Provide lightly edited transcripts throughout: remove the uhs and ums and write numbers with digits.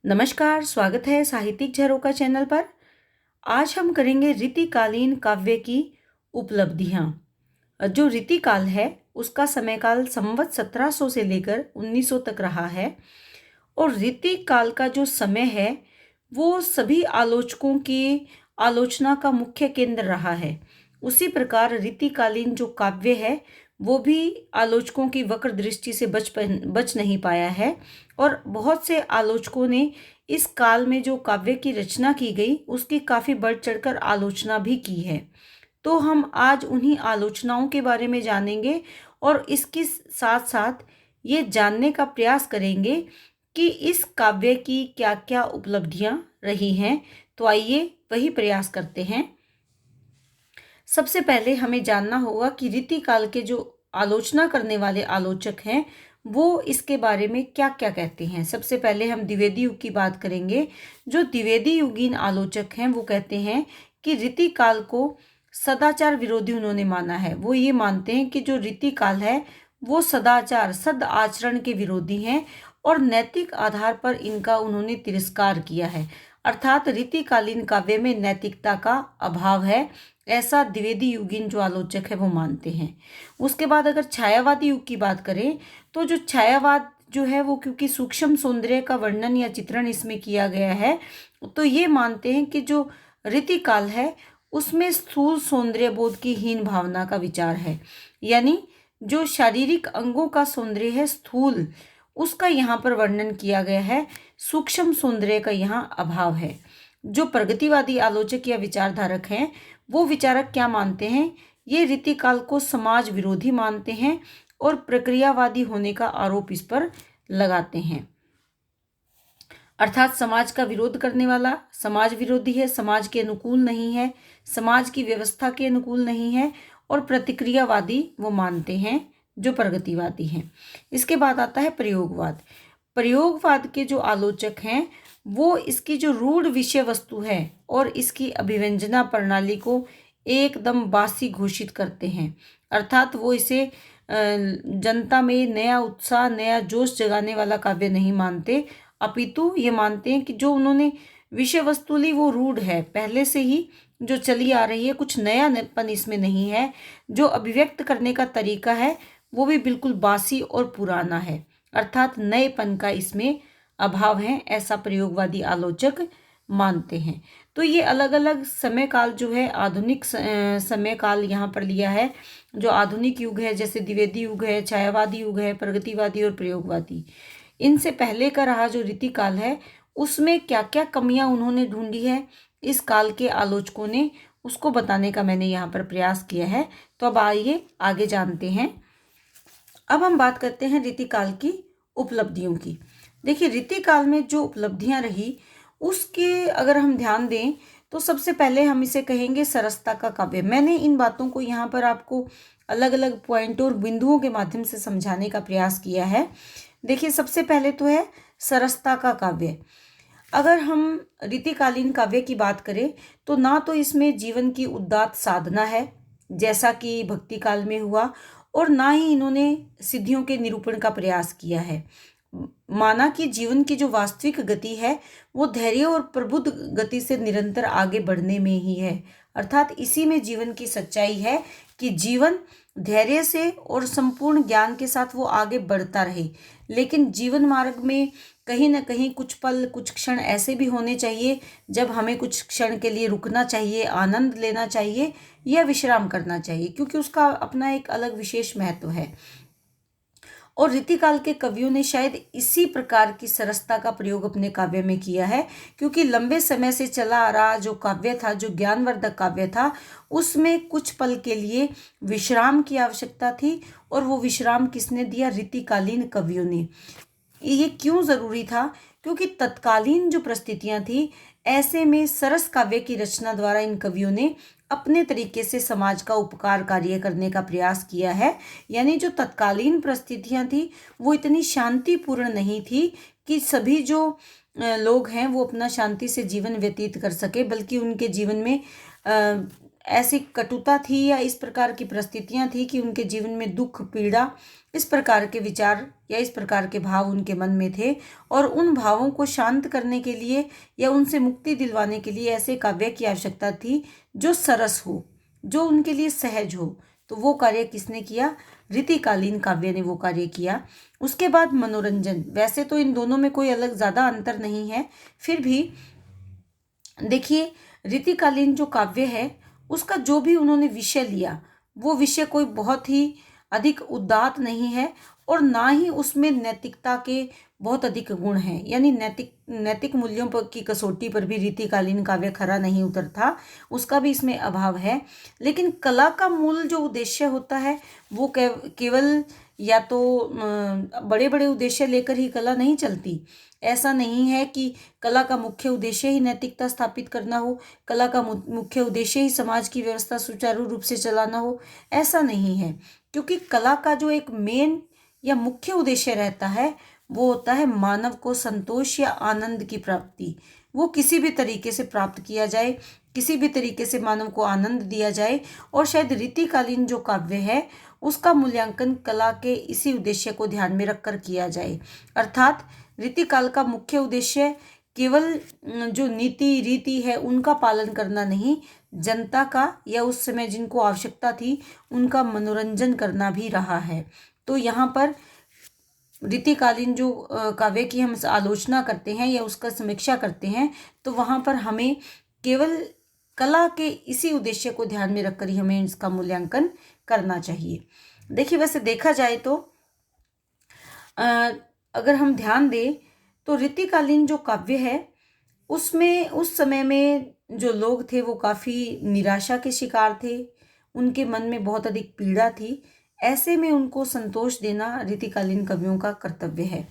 नमस्कार, स्वागत है साहित्यिक झरोका चैनल पर। आज हम करेंगे रीतिकालीन काव्य की उपलब्धियाँ। जो रीतिकाल है उसका समयकाल संवत 1700 से लेकर 1900 तक रहा है और रीतिकाल का जो समय है वो सभी आलोचकों की आलोचना का मुख्य केंद्र रहा है। उसी प्रकार रीतिकालीन जो काव्य है वो भी आलोचकों की वक्र दृष्टि से बच नहीं पाया है और बहुत से आलोचकों ने इस काल में जो काव्य की रचना की गई उसकी काफ़ी बढ़ चढ़कर आलोचना भी की है। तो हम आज उन्हीं आलोचनाओं के बारे में जानेंगे और इसके साथ साथ ये जानने का प्रयास करेंगे कि इस काव्य की क्या क्या उपलब्धियां रही हैं। तो आइए वही प्रयास करते हैं। सबसे पहले हमें जानना होगा कि रीतिकाल के जो आलोचना करने वाले आलोचक हैं वो इसके बारे में क्या क्या कहते हैं। सबसे पहले हम द्विवेदी युग की बात करेंगे। जो द्विवेदी युगीन आलोचक हैं वो कहते हैं कि रीतिकाल को सदाचार विरोधी उन्होंने माना है। वो ये मानते हैं कि जो रीतिकाल है वो सदाचार सद आचरण के विरोधी हैं और नैतिक आधार पर इनका उन्होंने तिरस्कार किया है। अर्थात रीतिकालीन काव्य में नैतिकता का अभाव है, ऐसा द्विवेदी युगीन जो आलोचक है वो मानते हैं। उसके बाद अगर छायावादी युग की बात करें तो जो छायावाद जो है वो क्योंकि सूक्ष्म सौंदर्य का वर्णन या चित्रण इसमें किया गया है तो ये मानते हैं कि जो रीतिकाल है उसमें स्थूल सौंदर्य बोध की हीन भावना का विचार है। यानी जो शारीरिक अंगों का सौंदर्य है स्थूल, उसका यहाँ पर वर्णन किया गया है, सूक्ष्म सौंदर्य का यहाँ अभाव है। जो प्रगतिवादी आलोचक या विचारधारक हैं वो विचारक क्या मानते हैं, ये रीतिकाल को समाज विरोधी मानते हैं और प्रक्रियावादी होने का आरोप इस पर लगाते हैं। अर्थात समाज का विरोध करने वाला समाज विरोधी है, समाज के अनुकूल नहीं है, समाज की व्यवस्था के अनुकूल नहीं है और प्रतिक्रियावादी वो मानते हैं जो प्रगतिवादी हैं। इसके बाद आता है प्रयोगवाद। प्रयोगवाद के जो आलोचक हैं वो इसकी जो रूढ़ विषय वस्तु है और इसकी अभिव्यंजना प्रणाली को एकदम बासी घोषित करते हैं। अर्थात वो इसे जनता में नया उत्साह नया जोश जगाने वाला काव्य नहीं मानते, अपितु ये मानते हैं कि जो उन्होंने विषय वस्तु ली वो रूढ़ है, पहले से ही जो चली आ रही है, कुछ नयापन इसमें नहीं है। जो अभिव्यक्त करने का तरीका है वो भी बिल्कुल बासी और पुराना है, अर्थात नएपन का इसमें अभाव है, ऐसा प्रयोगवादी आलोचक मानते हैं। तो ये अलग अलग समय काल जो है आधुनिक समय काल यहाँ पर लिया है। जो आधुनिक युग है जैसे द्विवेदी युग है, छायावादी युग है, प्रगतिवादी और प्रयोगवादी, इनसे पहले का रहा जो रीतिकाल है उसमें क्या क्या कमियां उन्होंने ढूंढी है इस काल के आलोचकों ने, उसको बताने का मैंने यहाँ पर प्रयास किया है। तो अब आइए आगे जानते हैं। अब हम बात करते हैं रीतिकाल की उपलब्धियों की। देखिए रीतिकाल में जो उपलब्धियां रही उसके अगर हम ध्यान दें तो सबसे पहले हम इसे कहेंगे सरसता का काव्य। मैंने इन बातों को यहाँ पर आपको अलग अलग पॉइंटों और बिंदुओं के माध्यम से समझाने का प्रयास किया है। देखिए सबसे पहले तो है सरसता का काव्य। अगर हम रीतिकालीन काव्य की बात करें तो ना तो इसमें जीवन की उदात्त साधना है जैसा कि भक्ति काल में हुआ और ना ही इन्होंने सिद्धियों के निरूपण का प्रयास किया है। माना कि जीवन की जो वास्तविक गति है वो धैर्य और प्रबुद्ध गति से निरंतर आगे बढ़ने में ही है। अर्थात इसी में जीवन की सच्चाई है कि जीवन धैर्य से और संपूर्ण ज्ञान के साथ वो आगे बढ़ता रहे। लेकिन जीवन मार्ग में कहीं ना कहीं कुछ पल कुछ क्षण ऐसे भी होने चाहिए जब हमें कुछ क्षण के लिए रुकना चाहिए, आनंद लेना चाहिए या विश्राम करना चाहिए, क्योंकि उसका अपना एक अलग विशेष महत्व है। और रीतिकाल के कवियों ने शायद इसी प्रकार की सरसता का प्रयोग अपने काव्य में किया है, क्योंकि लंबे समय से चला आ रहा जो काव्य था, जो ज्ञानवर्धक काव्य था, उसमें कुछ पल के लिए विश्राम की आवश्यकता थी और वो विश्राम किसने दिया? रीतिकालीन कवियों ने। ये क्यों जरूरी था? क्योंकि तत्कालीन जो परिस्थितियां थी ऐसे में सरस काव्य की रचना द्वारा इन कवियों ने अपने तरीके से समाज का उपकार कार्य करने का प्रयास किया है। यानी जो तत्कालीन परिस्थितियां थी वो इतनी शांतिपूर्ण नहीं थी कि सभी जो लोग हैं वो अपना शांति से जीवन व्यतीत कर सके, बल्कि उनके जीवन में ऐसी कटुता थी या इस प्रकार की परिस्थितियां थी कि उनके जीवन में दुख, पीड़ा, इस प्रकार के विचार या इस प्रकार के भाव उनके मन में थे, और उन भावों को शांत करने के लिए या उनसे मुक्ति दिलवाने के लिए ऐसे काव्य की आवश्यकता थी जो सरस हो, जो उनके लिए सहज हो। तो वो कार्य किसने किया? रीतिकालीन काव्य ने वो कार्य किया। उसके बाद मनोरंजन। वैसे तो इन दोनों में कोई अलग ज़्यादा अंतर नहीं है, फिर भी देखिए रीतिकालीन जो काव्य है उसका जो भी उन्होंने विषय लिया, वो विषय कोई बहुत ही अधिक उदात्त नहीं है, और ना ही उसमें नैतिकता के बहुत अधिक गुण हैं। यानी नैतिक मूल्यों पर की कसौटी पर भी रीतिकालीन काव्य खरा नहीं उतरता, उसका भी इसमें अभाव है। लेकिन कला का मूल जो उद्देश्य होता है वो केवल या तो बड़े बड़े उद्देश्य लेकर ही कला नहीं चलती। ऐसा नहीं है कि कला का मुख्य उद्देश्य ही नैतिकता स्थापित करना हो, कला का मुख्य उद्देश्य ही समाज की व्यवस्था सुचारू रूप से चलाना हो, ऐसा नहीं है। क्योंकि कला का जो एक मेन या मुख्य उद्देश्य रहता है वो होता है मानव को संतोष या आनंद की प्राप्ति। वो किसी भी तरीके से प्राप्त किया जाए, किसी भी तरीके से मानव को आनंद दिया जाए, और शायद रीतिकालीन जो काव्य है उसका मूल्यांकन कला के इसी उद्देश्य को ध्यान में रखकर किया जाए। अर्थात रीतिकाल का मुख्य उद्देश्य केवल जो नीति रीति है उनका पालन करना नहीं, जनता का या उस समय जिनको आवश्यकता थी उनका मनोरंजन करना भी रहा है। तो यहाँ पर रीतिकालीन जो काव्य की हम आलोचना करते हैं या उसका समीक्षा करते हैं, तो वहाँ पर हमें केवल कला के इसी उद्देश्य को ध्यान में रखकर ही हमें इसका मूल्यांकन करना चाहिए। देखिए वैसे देखा जाए तो अगर हम ध्यान दें तो रीतिकालीन जो काव्य है उसमें उस समय में जो लोग थे वो काफ़ी निराशा के शिकार थे, उनके मन में बहुत अधिक पीड़ा थी। ऐसे में उनको संतोष देना रीतिकालीन कवियों का कर्तव्य है।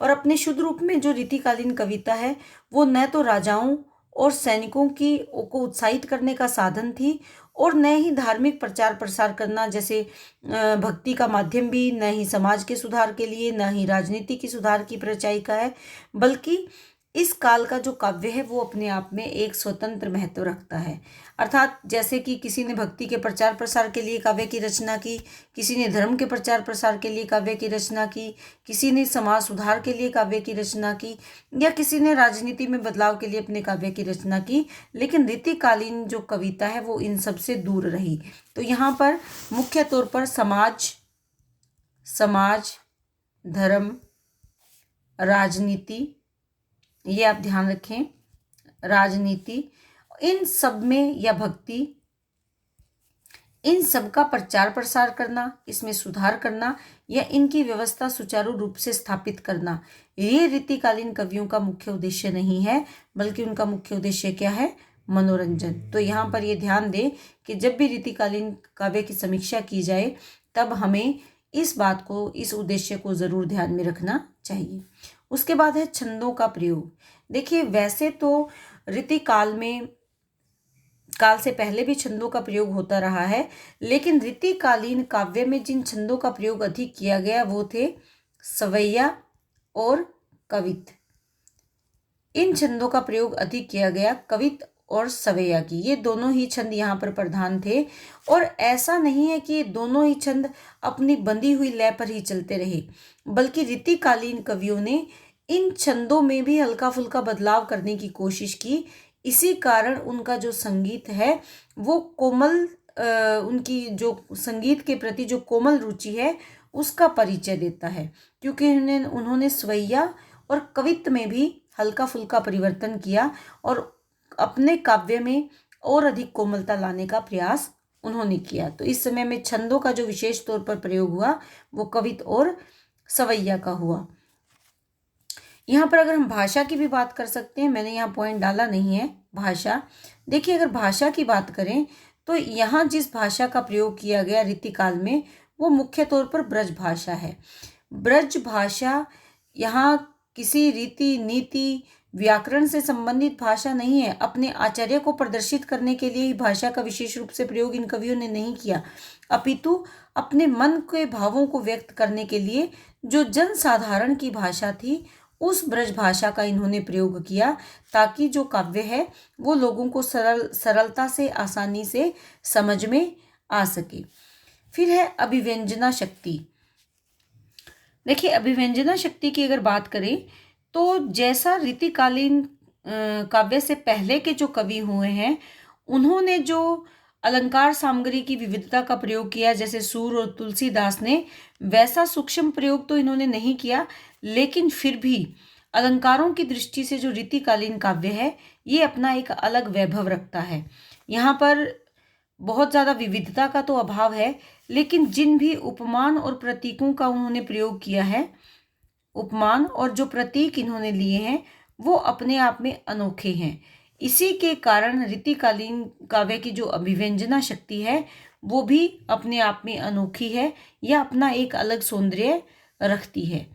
और अपने शुद्ध रूप में जो रीतिकालीन कविता है वो न तो राजाओं और सैनिकों को उत्साहित करने का साधन थी, और न ही धार्मिक प्रचार प्रसार करना जैसे भक्ति का माध्यम भी, न ही समाज के सुधार के लिए, न ही राजनीति की सुधार की परिचायिका है, बल्कि इस काल का जो काव्य है वो अपने आप में एक स्वतंत्र महत्व रखता है। अर्थात जैसे कि किसी ने भक्ति के प्रचार प्रसार के लिए काव्य की रचना की, किसी ने धर्म के प्रचार प्रसार के लिए काव्य की रचना की, किसी ने समाज सुधार के लिए काव्य की रचना की, या किसी ने राजनीति में बदलाव के लिए अपने काव्य की रचना की, लेकिन रीतिकालीन जो कविता है वो इन सब से दूर रही। तो यहाँ पर मुख्य तौर पर समाज, धर्म, राजनीति, ये आप ध्यान रखें, राजनीति, इन सब में या भक्ति, इन सब का प्रचार प्रसार करना, इसमें सुधार करना या इनकी व्यवस्था सुचारू रूप से स्थापित करना, ये रीतिकालीन कवियों का मुख्य उद्देश्य नहीं है, बल्कि उनका मुख्य उद्देश्य क्या है? मनोरंजन। तो यहाँ पर ये ध्यान दें कि जब भी रीतिकालीन काव्य की समीक्षा की जाए तब हमें इस बात को, इस उद्देश्य को जरूर ध्यान में रखना चाहिए। उसके बाद है छंदों का प्रयोग। देखिए वैसे तो रीतिकाल में, काल से पहले भी छंदों का प्रयोग होता रहा है, लेकिन रीतिकालीन काव्य में जिन छंदों का प्रयोग अधिक किया गया वो थे सवैया और कवित। इन छंदों का प्रयोग अधिक किया गया, कवित और सवैया की, ये दोनों ही छंद यहाँ पर प्रधान थे। और ऐसा नहीं है कि ये दोनों ही छंद अपनी बंधी हुई लय पर ही चलते रहे, बल्कि रीतिकालीन कवियों ने इन छंदों में भी हल्का फुल्का बदलाव करने की कोशिश की। इसी कारण उनका जो संगीत है वो कोमल, उनकी जो संगीत के प्रति जो कोमल रुचि है उसका परिचय देता है, क्योंकि उन्होंने स्वैया और कवित्व में भी हल्का फुल्का परिवर्तन किया और अपने काव्य में और अधिक कोमलता लाने का प्रयास उन्होंने किया। तो इस समय में छंदों का जो विशेष तौर पर प्रयोग हुआ वो कवित और सवैया का हुआ। यहाँ पर अगर हम भाषा की भी बात कर सकते हैं, मैंने यहाँ पॉइंट डाला नहीं है, भाषा। देखिए अगर भाषा की बात करें तो यहाँ जिस भाषा का प्रयोग किया गया रीतिकाल में वो मुख्य तौर पर ब्रज भाषा है। ब्रज भाषा यहाँ किसी रीति नीति व्याकरण से संबंधित भाषा नहीं है। अपने आचार्य को प्रदर्शित करने के लिए ही भाषा का विशेष रूप से प्रयोग इन कवियों ने नहीं किया, अपितु अपने मन के भावों को व्यक्त करने के लिए जो जनसाधारण की भाषा थी उस ब्रज भाषा का इन्होंने प्रयोग किया ताकि जो काव्य है वो लोगों को सरलता से आसानी से समझ में आ सके। फिर है अभिव्यंजना शक्ति। देखिए, अभिव्यंजना शक्ति की अगर बात करें तो जैसा रीतिकालीन काव्य से पहले के जो कवि हुए हैं उन्होंने जो अलंकार सामग्री की विविधता का प्रयोग किया, जैसे सूर और तुलसीदास ने, वैसा सूक्ष्म प्रयोग तो इन्होंने नहीं किया, लेकिन फिर भी अलंकारों की दृष्टि से जो रीतिकालीन काव्य है ये अपना एक अलग वैभव रखता है। यहाँ पर बहुत ज़्यादा विविधता का तो अभाव है, लेकिन जिन भी उपमान और प्रतीकों का उन्होंने प्रयोग किया है, उपमान और जो प्रतीक इन्होंने लिए हैं वो अपने आप में अनोखे हैं। इसी के कारण रीतिकालीन काव्य की जो अभिव्यंजना शक्ति है वो भी अपने आप में अनोखी है या अपना एक अलग सौंदर्य रखती है।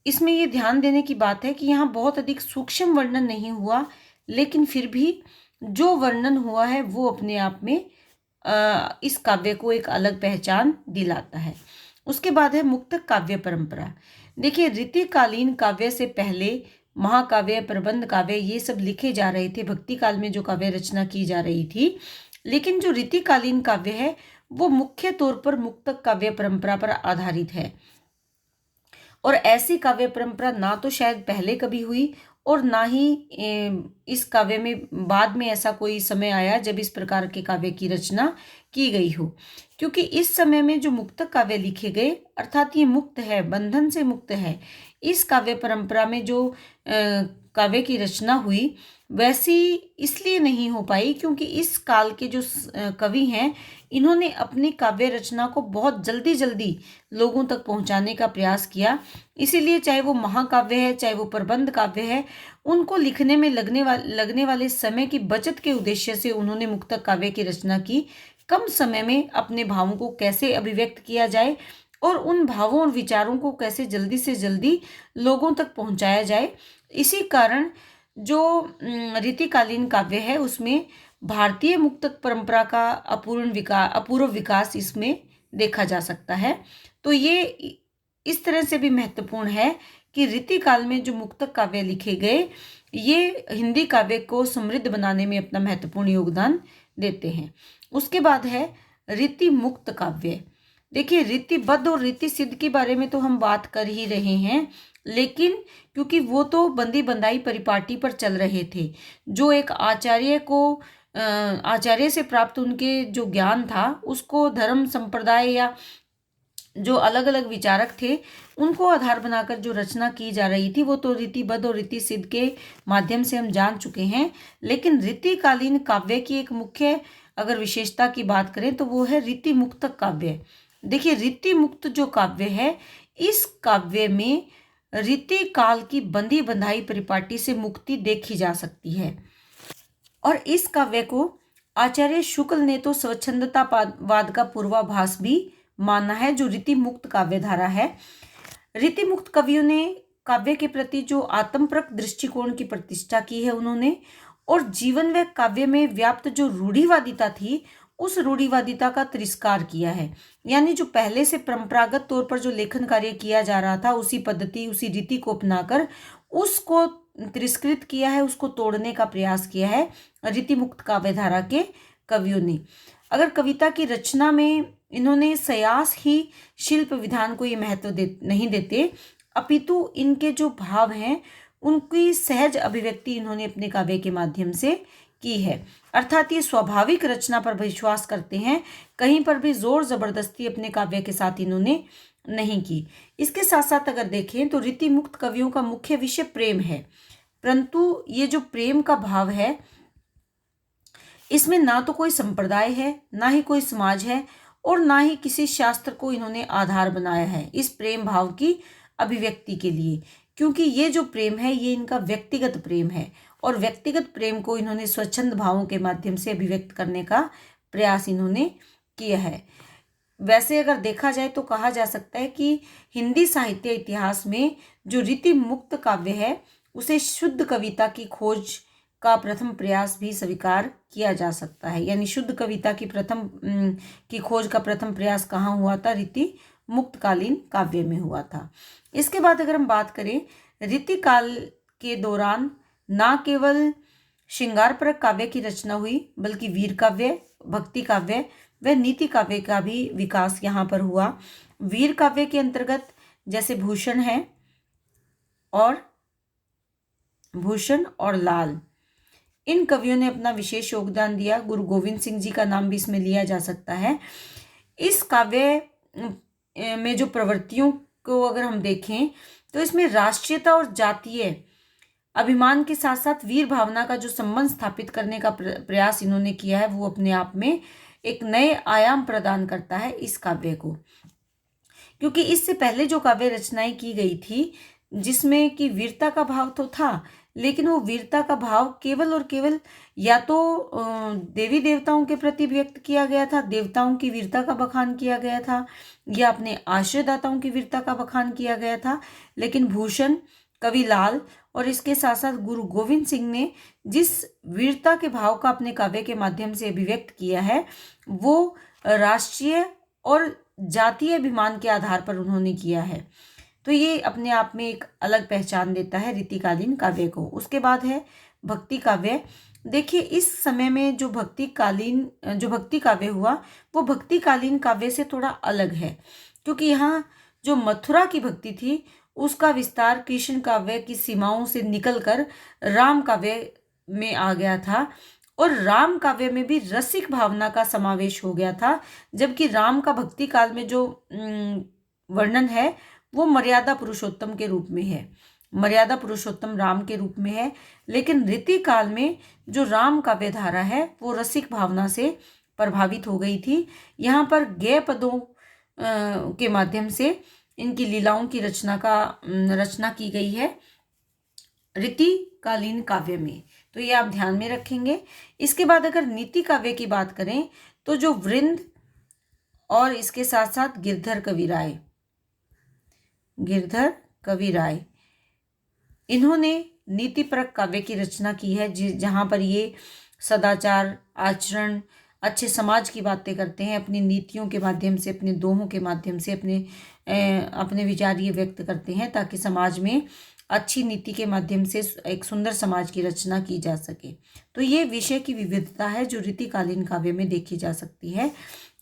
इसमें ये ध्यान देने की बात है कि यहाँ बहुत अधिक सूक्ष्म वर्णन नहीं हुआ, लेकिन फिर भी जो वर्णन हुआ है वो अपने आप में इस काव्य को एक अलग पहचान दिलाता है। उसके बाद है मुक्तक काव्य परंपरा। देखिए, रीतिकालीन काव्य से पहले महाकाव्य, प्रबंध काव्य ये सब लिखे जा रहे थे, भक्ति काल में जो काव्य रचना की जा रही थी, लेकिन जो रीतिकालीन काव्य है वो मुख्य तौर पर मुक्तक काव्य परंपरा पर आधारित है। और ऐसी काव्य परंपरा ना तो शायद पहले कभी हुई और ना ही इस काव्य में बाद में ऐसा कोई समय आया जब इस प्रकार के काव्य की रचना की गई हो, क्योंकि इस समय में जो मुक्तक काव्य लिखे गए, अर्थात ये मुक्त है, बंधन से मुक्त है। इस काव्य परंपरा में जो काव्य की रचना हुई वैसी इसलिए नहीं हो पाई क्योंकि इस काल के जो कवि हैं इन्होंने अपनी काव्य रचना को बहुत जल्दी जल्दी लोगों तक पहुंचाने का प्रयास किया। इसीलिए चाहे वो महाकाव्य है, चाहे वो प्रबंध काव्य है, उनको लिखने में लगने वाले समय की बचत के उद्देश्य से उन्होंने मुक्तक काव्य की रचना की। कम समय में अपने भावों को कैसे अभिव्यक्त किया जाए और उन भावों और विचारों को कैसे जल्दी से जल्दी लोगों तक पहुंचाया जाए, इसी कारण जो रीतिकालीन काव्य है उसमें भारतीय मुक्तक परंपरा का अपूर्व विकास इसमें देखा जा सकता है। तो ये इस तरह से भी महत्वपूर्ण है कि रीतिकाल में जो मुक्तक काव्य लिखे गए ये हिंदी काव्य को समृद्ध बनाने में अपना महत्वपूर्ण योगदान देते हैं। उसके बाद है रीति मुक्त काव्य। देखिए, रीतिबद्ध और रीति सिद्ध के बारे में तो हम बात कर ही रहे हैं, लेकिन क्योंकि वो तो बंदी बंदाई परिपाटी पर चल रहे थे, जो एक आचार्य से प्राप्त उनके जो ज्ञान था उसको धर्म संप्रदाय या जो अलग अलग विचारक थे उनको आधार बनाकर जो रचना की जा रही थी वो तो रीतिबद्ध और रीति सिद्ध के माध्यम से हम जान चुके हैं। लेकिन रीतिकालीन काव्य की एक मुख्य अगर विशेषता की बात करें तो वो है रीति मुक्त काव्य। देखिए, रीति मुक्त जो काव्य है इस काव्य में रीति काल की बंदी बंधाई परिपाटी से मुक्ति देखी जा सकती है। और इस काव्य को आचार्य शुक्ल ने तो स्वच्छंदतावाद का पूर्वाभास भी माना है, जो रीति मुक्त काव्य धारा है। रीति मुक्त कवियों ने काव्य के प्रति जो आत्मप्रक दृष्टिकोण की प्रतिष्ठा की है उन्होंने, और जीवन व काव्य में व्याप्त जो रूढ़िवादिता थी उस रूढ़िवादिता का तिरस्कार किया है। यानी जो पहले से परंपरागत तौर पर जो लेखन कार्य किया जा रहा था उसी पद्धति उसी रीति को अपनाकर उसको तिरस्कृत किया है, उसको तोड़ने का प्रयास किया है रीति मुक्त काव्य धारा के कवियों ने। अगर कविता की रचना में इन्होंने सयास ही शिल्प विधान को ये महत्व नहीं देते, अपितु इनके जो भाव हैं उनकी सहज अभिव्यक्ति इन्होंने अपने काव्य के माध्यम से की है। अर्थात ये स्वाभाविक रचना पर विश्वास करते हैं, कहीं पर भी जोर जबरदस्ती अपने काव्य के साथ इन्होंने नहीं की। इसके साथ साथ अगर देखें तो रीति मुक्त कवियों का मुख्य विषय प्रेम है, परंतु ये जो प्रेम का भाव है इसमें ना तो कोई संप्रदाय है, ना ही कोई समाज है और ना ही किसी शास्त्र को इन्होंने आधार बनाया है इस प्रेम भाव की अभिव्यक्ति के लिए, क्योंकि ये जो प्रेम है ये इनका व्यक्तिगत प्रेम है और व्यक्तिगत प्रेम को इन्होंने स्वच्छंद भावों के माध्यम से अभिव्यक्त करने का प्रयास इन्होंने किया है। वैसे अगर देखा जाए तो कहा जा सकता है कि हिंदी साहित्य इतिहास में जो रीति मुक्त काव्य है उसे शुद्ध कविता की खोज का प्रथम प्रयास भी स्वीकार किया जा सकता है। यानी शुद्ध कविता की खोज का प्रथम प्रयास कहाँ हुआ था? रीति मुक्तकालीन काव्य में हुआ था। इसके बाद अगर हम बात करें, रीतिकाल के दौरान न केवल श्रृंगारपरक काव्य की रचना हुई बल्कि वीर काव्य, भक्ति काव्य व नीति काव्य का भी विकास यहाँ पर हुआ। वीर काव्य के अंतर्गत जैसे भूषण और लाल, इन कवियों ने अपना विशेष योगदान दिया। गुरु गोविंद सिंह जी का नाम भी इसमें लिया जा सकता है। इस काव्य में जो प्रवृत्तियों को अगर हम देखें तो इसमें राष्ट्रीयता और जातीय अभिमान के साथ साथ वीर भावना का जो संबंध स्थापित करने का प्रयास इन्होंने किया है, वो अपने आप में एक नए आयाम प्रदान करता है इस काव्य को। क्योंकि इससे पहले जो काव्य रचनाएं की गई थी जिसमें कि वीरता का भाव तो था, लेकिन वो वीरता का भाव केवल और केवल या तो देवी देवताओं के प्रति व्यक्त किया गया था, देवताओं की वीरता का बखान किया गया था, या अपने आश्रयदाताओं की वीरता का बखान किया गया था। लेकिन भूषण, कवि लाल और इसके साथ साथ गुरु गोविंद सिंह ने जिस वीरता के भाव का अपने काव्य के माध्यम से अभिव्यक्त किया है, वो राष्ट्रीय और जातीय अभिमान के आधार पर उन्होंने किया है। तो ये अपने आप में एक अलग पहचान देता है रीतिकालीन काव्य को। उसके बाद है भक्ति काव्य। देखिए, इस समय में जो भक्ति काव्य हुआ वो भक्तिकालीन काव्य से थोड़ा अलग है, क्योंकि यहाँ जो मथुरा की भक्ति थी उसका विस्तार कृष्ण काव्य की सीमाओं से निकलकर राम काव्य में आ गया था, और राम काव्य में भी रसिक भावना का समावेश हो गया था। जबकि राम का भक्ति काल में जो वर्णन है वो मर्यादा पुरुषोत्तम के रूप में है, मर्यादा पुरुषोत्तम राम के रूप में है। लेकिन रीति काल में जो राम काव्य धारा है वो रसिक भावना से प्रभावित हो गई थी। यहाँ पर गेय पदों के माध्यम से इनकी लीलाओं की रचना की गई है रीतिकालीन काव्य में। तो ये आप ध्यान में रखेंगे। इसके बाद अगर नीति काव्य की बात करें तो जो वृंद और इसके साथ साथ गिरधर कवि राय इन्होंने नीतिपरक काव्य की रचना की है, जहाँ पर ये सदाचार, आचरण, अच्छे समाज की बातें करते हैं। अपनी नीतियों के माध्यम से, अपने दोहों के माध्यम से अपने विचार ये व्यक्त करते हैं ताकि समाज में अच्छी नीति के माध्यम से एक सुंदर समाज की रचना की जा सके। तो ये विषय की विविधता है जो रीतिकालीन काव्य में देखी जा सकती है।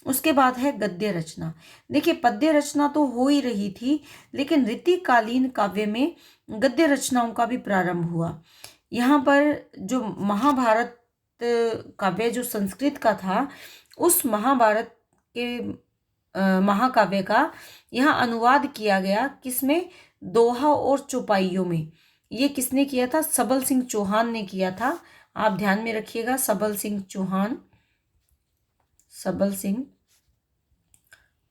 उसके बाद है गद्य रचना। देखिए, पद्य रचना तो हो ही रही थी, लेकिन रीतिकालीन काव्य में गद्य रचनाओं का भी प्रारंभ हुआ। यहाँ पर जो महाभारत काव्य जो संस्कृत का था, उस महाभारत के महाकाव्य का यहाँ अनुवाद किया गया। किसमें? दोहा और चौपाइयों में। ये किसने किया था? सबल सिंह चौहान ने किया था। आप ध्यान में रखिएगा, सबल सिंह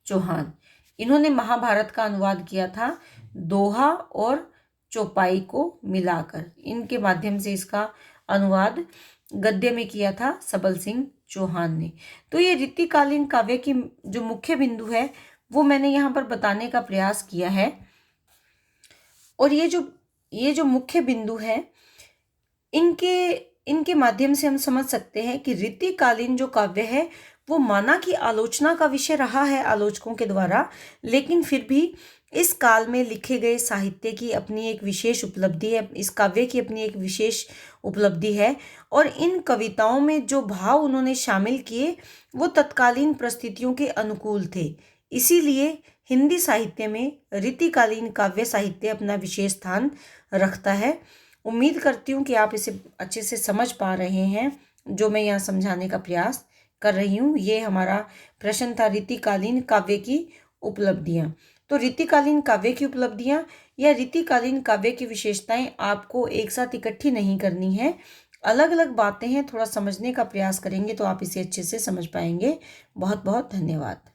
चौहान इन्होंने महाभारत का अनुवाद किया था दोहा और चौपाई को मिलाकर। इनके माध्यम से इसका अनुवाद गद्य में किया था सबल सिंह चौहान ने। तो ये रीतिकालीन काव्य की जो मुख्य बिंदु है वो मैंने यहाँ पर बताने का प्रयास किया है। और ये जो मुख्य बिंदु है, इनके माध्यम से हम समझ सकते हैं कि रीतिकालीन जो काव्य है वो माना कि आलोचना का विषय रहा है आलोचकों के द्वारा, लेकिन फिर भी इस काल में लिखे गए साहित्य की अपनी एक विशेष उपलब्धि है, इस काव्य की अपनी एक विशेष उपलब्धि है। और इन कविताओं में जो भाव उन्होंने शामिल किए वो तत्कालीन परिस्थितियों के अनुकूल थे। इसीलिए हिंदी साहित्य में रीतिकालीन काव्य साहित्य अपना विशेष स्थान रखता है। उम्मीद करती हूँ कि आप इसे अच्छे से समझ पा रहे हैं जो मैं यहाँ समझाने का प्रयास कर रही हूँ। ये हमारा प्रश्न था, रीतिकालीन काव्य की उपलब्धियाँ। तो रीतिकालीन काव्य की उपलब्धियाँ या रीतिकालीन काव्य की विशेषताएं आपको एक साथ इकट्ठी नहीं करनी है, अलग अलग बातें हैं। थोड़ा समझने का प्रयास करेंगे तो आप इसे अच्छे से समझ पाएंगे। बहुत बहुत धन्यवाद।